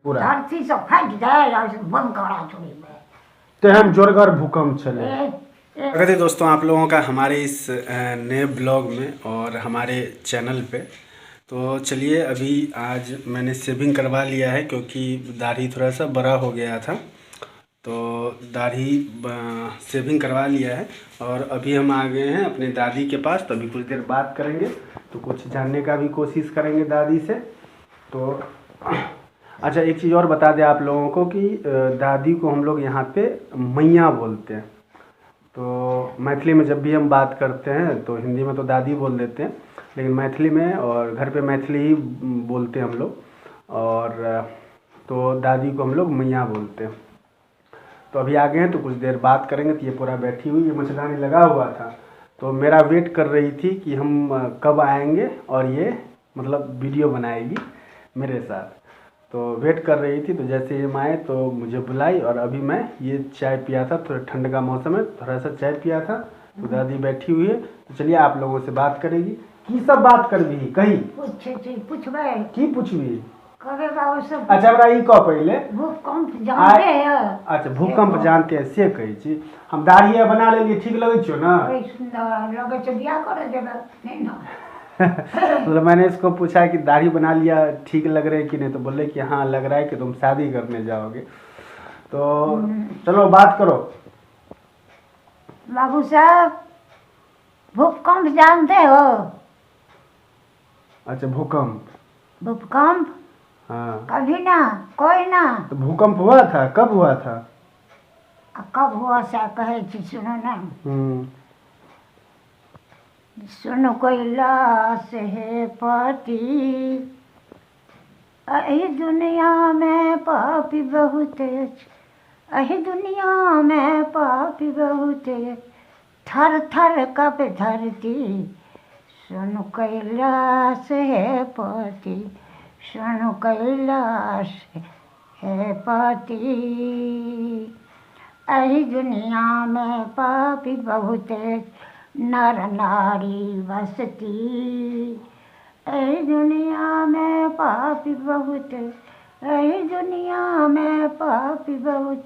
पूरा धरती से फट जाए और बम करा छोड़ी में तेहन जोरगर भूकंप चले। स्वागत है दोस्तों आप लोगों का हमारे इस नए ब्लॉग में और हमारे चैनल पे। तो चलिए अभी आज मैंने शेविंग करवा लिया है क्योंकि दाढ़ी थोड़ा सा बड़ा हो गया था, तो दाढ़ी शेविंग करवा लिया है और अभी हम आ गए हैं अपने दादी के पास। तो अभी कुछ देर बात करेंगे, तो कुछ जानने का भी कोशिश करेंगे दादी से। तो अच्छा एक चीज़ और बता दें आप लोगों को कि दादी को हम लोग यहाँ पे मैया बोलते हैं। तो मैथिली में जब भी हम बात करते हैं तो हिंदी में तो दादी बोल देते हैं, लेकिन मैथिली में और घर पे मैथिली ही बोलते हैं हम लोग। और तो दादी को हम लोग मैया बोलते हैं। तो अभी आ गए हैं तो कुछ देर बात करेंगे। तो ये पूरा बैठी हुई, ये मच्छरदानी लगा हुआ था तो मेरा वेट कर रही थी कि हम कब आएंगे और ये मतलब वीडियो बनाएगी मेरे साथ। तो वेट कर रही थी, तो जैसे हम आए तो मुझे बुलाई और अभी मैं ये चाय पिया था, थोड़ा ठंड का मौसम है, थोड़ा सा चाय पिया था। तो दादी बैठी हुई है, तो चलिए आप लोगों से बात करेगी। की सब बात कर भी कही पूछबे की पूछबी करे बाबू सब। अच्छा हमरा ई कह पहले भूकंप जानते हैं? अच्छा भूकंप जानते हैं से कही छी। हम दाढ़ी बना लेलिए, ठीक लगे छो ना? बड़ी सुंदर लगे छो, बियाह करे देबे नहीं ना? मतलब मैंने इसको पूछा कि दाढ़ी बना लिया ठीक लग रहे कि नहीं, तो बोले कि हाँ लग रहा है कि तुम शादी करने जाओगे। तो चलो बात करो। बाबू साहब भूकंप जानते हो? अच्छा भूकंप। भूकंप हाँ कभी ना कोई ना। तो भूकंप हुआ था, कब हुआ था? कब हुआ सा कहे छी, सुनो ना। सुनो कैलाश है पति, अही दुनिया में पापी बहुत, अही दुनिया में पापी बहुत, थर थर कप धरती। सुनो कैलाश है पति, सुनो कैलाश है पति, अही दुनिया में पापी बहुत, नर नारी बसती। अही दुनिया में पापी बहुत, अही दुनिया में पापी बहुत,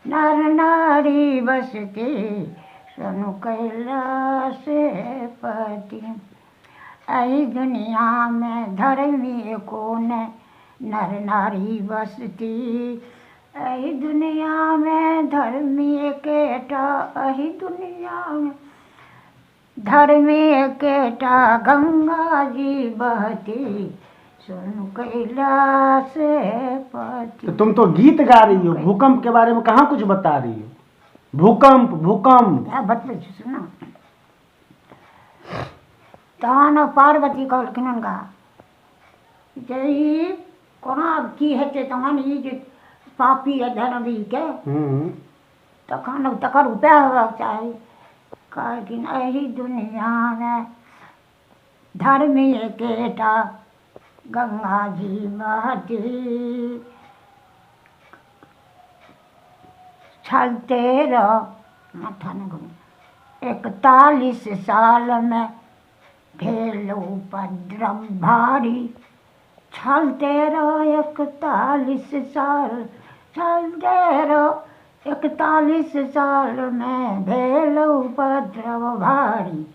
नर नारी बसती। सुनो कैलाश है पति, अही दुनिया में धर्मी कौन, नर नारी बसती। अही दुनिया में धर्मी केटा, अही दुनिया में धर्मी केटा, गंगा जी बहती। सुनो कैलाश है पति। तो तुम तो गीत गा रही हो, भूकंप के बारे में कहाँ कुछ बता रही हो? भूकंप भूकंप बतबे सुना। तहन पार्वती कहलखिन हुनका जे ई कोना की हेतै, तहन ई जे पापी धर्मी के तखन तकर उपाय हेबाक चाही। कहलखिन एही दुनिया में धर्मी एकेटा, गंगा जी बहती। चलते रहो माथा न घूम, 41 साल में भेल उपद्रव भारी। चलते रहो 41 साल, चलते रहो 41 साल में भेल उपद्रव भारी।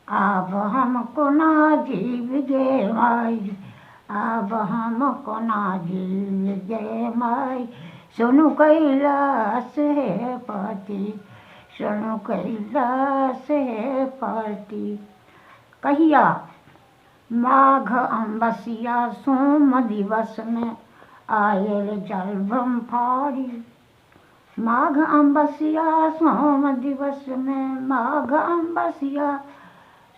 अब हम कोना जीव गे माई, अब हम कोना जीव गे माई। सुनो कैलाश है पति, सुनो कैलाश है पति। कहिया माघ अमावस्या सोम दिवस में आयल जल ब्रह्मफारी। माघ अमावस्या सोम दिवस में, माघ अमावस्या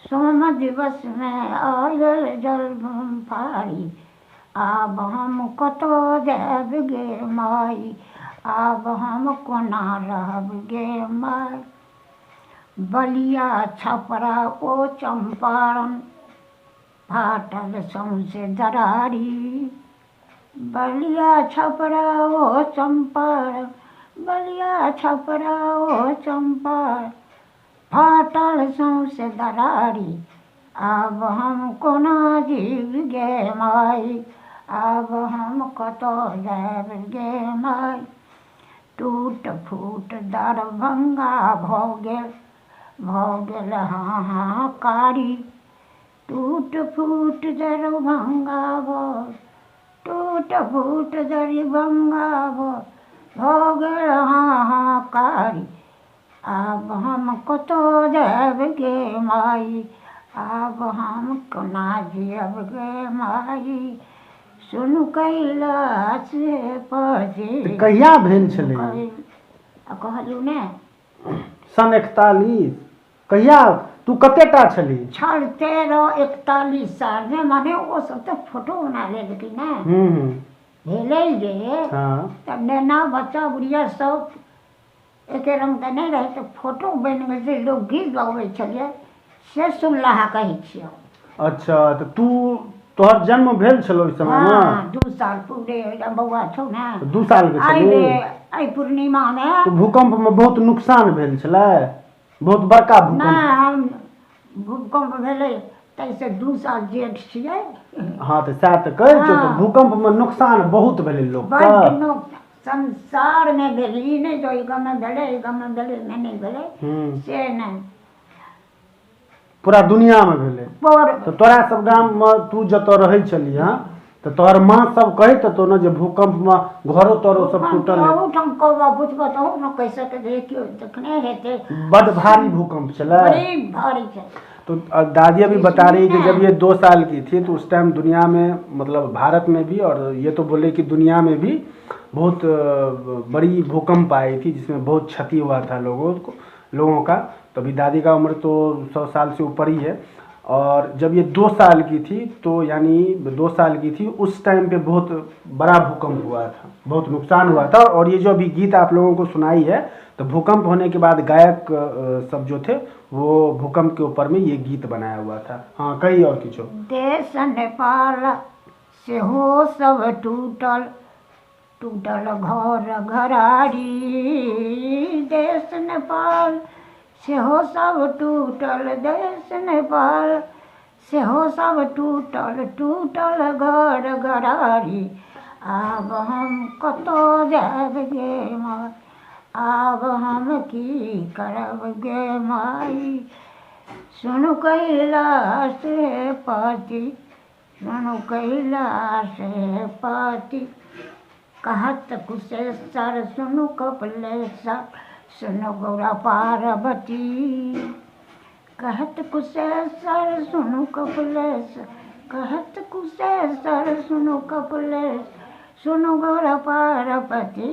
सोम दिवस में आयल जल ब्रह्मफारी। आब हम कतऽ जायब गे माई, आब हम कोना रहब गे माई। बलिया छपरा ओ चंपारण, फाटल सौंसे दरारी। बलिया छपरा ओ चंपारण, बलिया छपरा ओ चंपारण, फाटल सौंसे दरारी। अब हम कोना जीव गे माई, आब हम कतऽ जायब गे माय, टूट फूट दरभंगा भऽ गेल हाहाकारी, टूट फूट दरभंगा टूट फूट दरभंगा भऽ गेल हाहाकारी, आब हम कतऽ जायब गे माई, आब हम कोना जियब गे माई, सुनु कैलाश पजे। कहिया भेल छलै? कहलू ने सन 41। कहिया? तू कतेटा छली? 1341 साल में, माने ओ सब तो फोटो बना लेलखिन ने। भेलै जे तब नेना बच्चा बुढ़िया सब एके रंग तऽ नहीं रहे, तो फोटो बनि गेल छै, लोग गीत गबै छलियै से सुनलाहा कहै छियै। अच्छा, तो तोहर जन्म भेल छलो इस समय में? हाँ, 2 साल पूरे बौआ छौ ने। 2 साल के छली? आई पूर्णिमा में। तो भूकंप में बहुत नुकसान भेल छलै? बहुत बड़का भूकंप? नहीं, हम भूकंप भेलै तैसे 2 साल जेठ छियै। हाँ तो सएह तऽ कहै छौ, तो भूकंप में नुकसान बहुत भेलै लोग संसार में भेलै, ई नहीं जो ई गाँव में भेलै, ई गाँव में भेलै नहीं भेलै से नहीं, पूरा दुनिया में भेलै। तो तोरा सब गाम में तू जतऽ रहै छली हाँ, तो तोहर माँ सब कहैत तो न जे भूकंप में घरो तोरो सब टूटल है? हम कहबो बुझबो तो न कैसे के देखियो देखने हेते। बड़ भारी भूकंप चला? बड़ी भारी है। तो दादी अभी बता रही कि जब ये 2 साल की थी तो उस टाइम दुनिया में, मतलब भारत में भी, और ये तो बोले कि दुनिया में भी बहुत बड़ी भूकंप आई थी जिसमें बहुत क्षति हुआ था लोगों का। तो अभी दादी का उम्र तो 100 साल से ऊपर ही है। और जब ये 2 साल की थी, तो यानी 2 साल की थी उस टाइम पे बहुत बड़ा भूकंप हुआ था, बहुत नुकसान हुआ था। और ये जो अभी गीत आप लोगों को सुनाई है, तो भूकंप होने के बाद गायक सब जो थे वो भूकंप के ऊपर में ये गीत बनाया हुआ था। हाँ, कहीं और किछो। देश नेपाल से हो सब टूटल घर घरारी, देश नेपाल से हो सब टूटल, देश नेपाल से हो सब टूटल घर घरारी, आब हम कतऽ जायब गे माय, आब हम की करब गे माई, सुनु कैलाश पति, सुनु कैलाश पति, कहत कुशेश्वर सुनु कपिलेश्वर, सुनु गौरा पार्वती, कहत कुशेश्वर सुनु कपिलेश्वर, कहत कुशेश्वर सुनु कपिलेश्वर, सुनु गौरा पार्वती,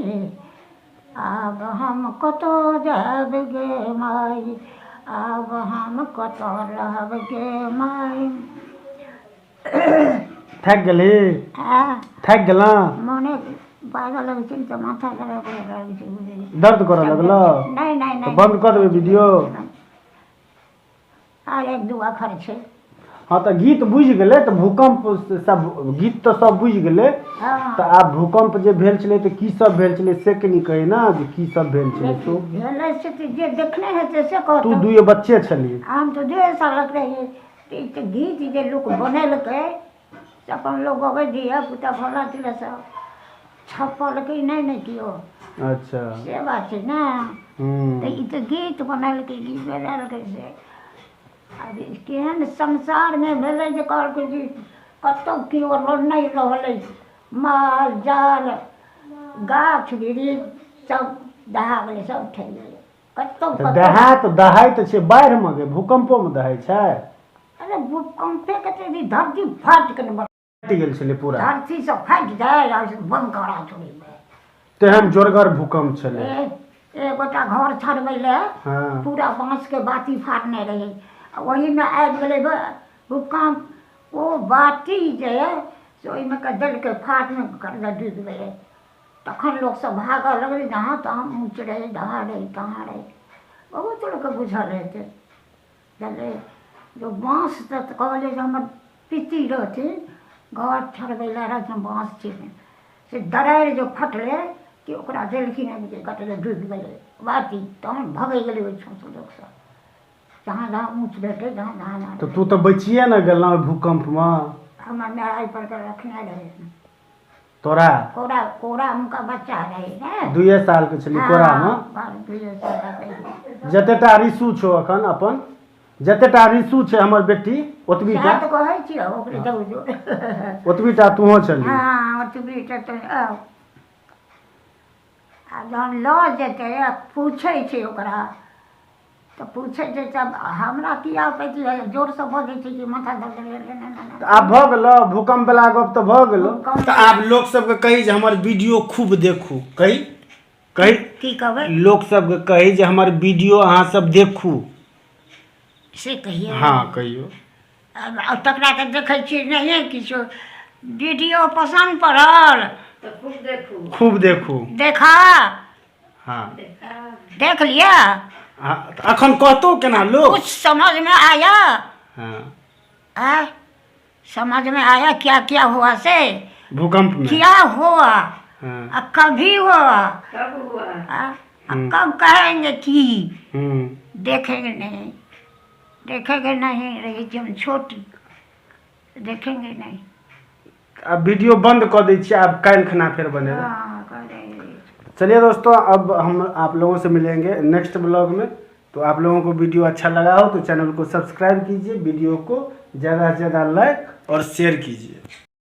आब हम कतऽ जायब गे माई, आब हम कतऽ रहब गे माई। थक गेली? थक गेला? मोने पागल लगै छै तऽ माथा लगै छै, दर्द करऽ लगलो? नहीं तो बंद कर देबे वीडियो? आर 1-2 अखर छै। हाँ तो गीत बुझ गेले, तो भूकंप सब गीत तो सब बुझ गेले। तो आब भूकंप जे भेल छलै तो की सब भेल छलै से कनी कहे ना, जे की सब भेल छलै? तो भेलै से जे देखने हेतै से कहतो। तू 2 बच्चे छली? हम तो 2 सालक रहियै। तो गीत जे लोक बनेलकै से अपन लोग गबै, धिया पुता फला चिल्ला सब छपलकै नहीं कियो। अच्छा, से बात छै ना। तो ई तो गीत बनेलकै, गीत बनेलकै से अभी केहन संसार में भेलै जे कहलकै जी कतौ कियो नहीं रहलै, माल जाल गाछ वृक्ष सब दहा गेलै, सब ठहि गेलै। कतौ दहाई तो छै बाढ़ि में गे, भूकंपो में दहाई छै? अरे भूकंपे के धरती फाट के फटि गेल छलै पूरा? धरती से फाटि जाए और बम करा छोड़ी में तेहन जोरगर भूकंप छलै। एक गोटा घर छड़बै ले पूरा बांस के बाती फाड़ने रहे, वही में आबि गेलै भूकंप। ओ बाती जे से ओहि में के देलकै फाट में डूबि गेलै। तखन लोग सब भागऽ लगलै, जहाँ तहाँ ऊँच रहे, जहाँ रहे तहाँ रहे। बहुत लोग बुझल हेतै बुझलियै। जो बाँस तऽ कहलै जे हमर पिती रहथिन, घर छड़बै ले रहथिन बाँस छिपने, से दरारि जो फटलै कि ओकरा देलखिन जे कटलै, डूबि गेलै बाती। तहन भगै गेलै ओहिठाम से लोक सब, जहाँ जहाँ ऊँच भेटै, जहाँ जहाँ। तो तू तो बचिए न गेलौ भूकंप में? हमर माय पर के रखने रहे। तोरा कोरा कोरा उनका बच्चा रहे ने 2 साल के छली कोरा में जतेटा रिसु छो अखन अपन जतेटा रिसु छै हमर बेटी ओतबीटा तो कहै छियै ओकरे दऊ जो ओतबीटा तूहो छली हाँ ओतबीटा तो आ जहन लऽ जेतै पूछै छै ओकरा तो पूछे छै तब हमरा किया पैती जोर से बजै छै कि माथा दर्द आब भऽ गेलो भूकंप वाला गप तऽ भऽ गेलो भूकंप तऽ आब लोक सबके कही जे हमर वीडियो खूब देखू कही कही की कहबै लोक सबके कही जे हमर वीडियो अहाँ सब देखू से कहिए हाँ कहियो अब तकरा तऽ देखै छियै नहिए किछो वीडियो पसन्द पड़ल तो खूब देखू देखा हाँ देख लिया हाँ, अखन कहतो केना लोग कुछ समझ में आया हाँ समझ में आया क्या क्या हुआ से भूकंप में क्या हुआ हाँ कभी हुआ कब हुआ कब कहेंगे कि देखेंगे नहीं रही जब छोटी देखेंगे नहीं अब वीडियो बंद कर दी छियै अब काल्हि खना फिर बनेगा चलिए दोस्तों अब हम आप लोगों से मिलेंगे नेक्स्ट ब्लॉग में तो आप लोगों को वीडियो अच्छा लगा हो तो चैनल को सब्सक्राइब कीजिए वीडियो को ज़्यादा से ज़्यादा लाइक और शेयर कीजिए।